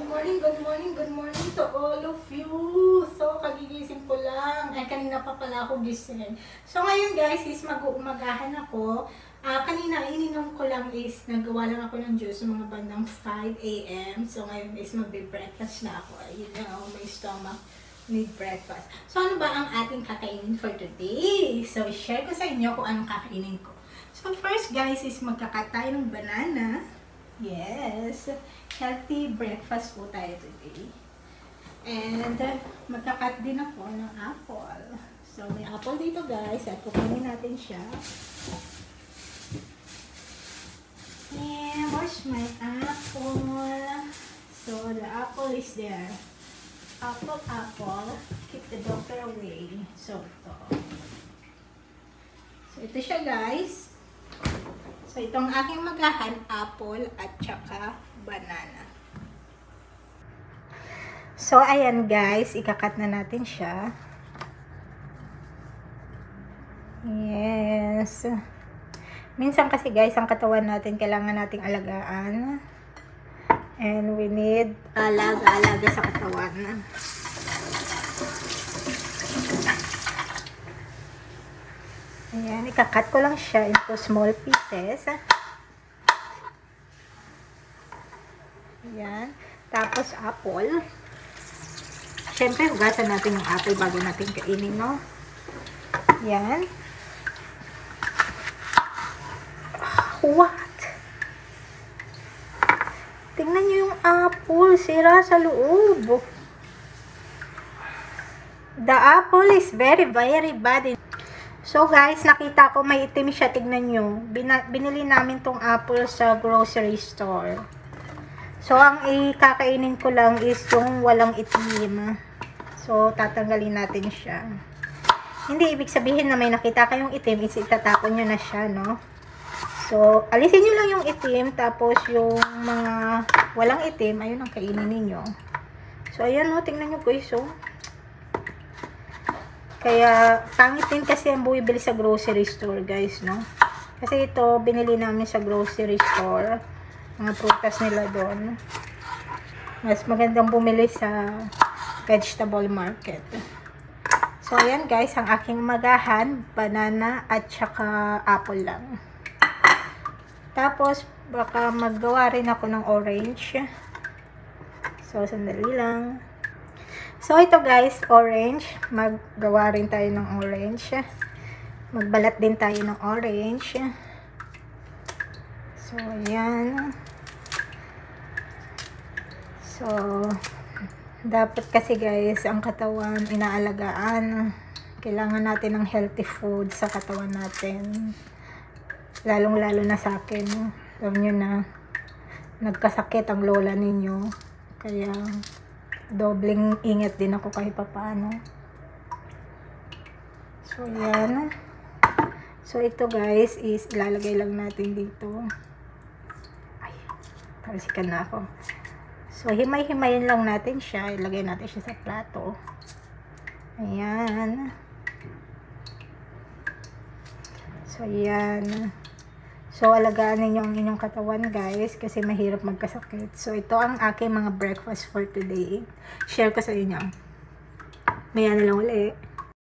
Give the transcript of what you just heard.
good morning to all of you. So, kagigising ko lang. Ay, kanina pa pala ako gising. So, ngayon guys, is mag-uumagahan ako. Kanina, ininom ko lang is, nagawa lang ako ng juice mga bandang 5 AM. So, ngayon is magbe-breakfast na ako. Ayun na, my stomach need breakfast. So, ano ba ang ating kakainin for today? So, share ko sa inyo kung anong kakainin ko. So, first guys, is magkakat tayo ng banana. Yes, healthy breakfast po tayo today. And magkakat din ako ng apple. So may apple dito guys, at kukunin natin siya. And where's my apple? So the apple is there. Apple, keep the doctor away. So ito siya guys. So, itong aking magahan, apple at saka banana. So, ayan guys, ikakat na natin siya. Yes. Minsan kasi guys, ang katawan natin, kailangan nating alagaan. And we need alaga-alaga sa katawan. Ayan, ikakat ko lang siya into small pieces. Ayan. Tapos, apple. Siyempre, hugasan natin yung apple bago natin kainin, no? Ayan. What? Tingnan nyo yung apple. Sira sa loob. The apple is very, very bad. So guys, nakita ko may itim siya, tignan nyo. Binili namin tong apple sa grocery store. So ang ikakainin ko lang is yung walang itim. So tatanggalin natin siya. Hindi ibig sabihin na may nakita kayong itim is itatapon nyo na siya, no? So alisin nyo lang yung itim, tapos yung mga walang itim, ayun ang kainin ninyo. So ayan, no, tingnan nyo guys, so. Kaya, pangit din kasi ang bumibili sa grocery store, guys, no? Kasi ito, binili namin sa grocery store. Mga prutas nila doon. Mas magandang bumili sa vegetable market. So, ayan, guys, ang aking magahan, banana, at saka apple lang. Tapos, baka maggawa rin ako ng orange. So, sandali lang. So, ito guys, orange. Maggawa rin tayo ng orange. Magbalat din tayo ng orange. So, ayan. So, dapat kasi guys, ang katawan inaalagaan. Kailangan natin ng healthy food sa katawan natin. Lalong-lalo na sa akin. Alam nyo na, nagkasakit ang lola ninyo. Kaya, dobleng ingat din ako kahit papaano. So, yan. So, ito guys is ilalagay lang natin dito. Ay, talsikan na ako. So, himay-himayin lang natin siya. Ilagay natin siya sa plato. Ayan. So, yan. So, alagaan ninyo ang inyong katawan, guys, kasi mahirap magkasakit. So, ito ang aking mga breakfast for today. Share ko sa inyo. Maya na lang ulit.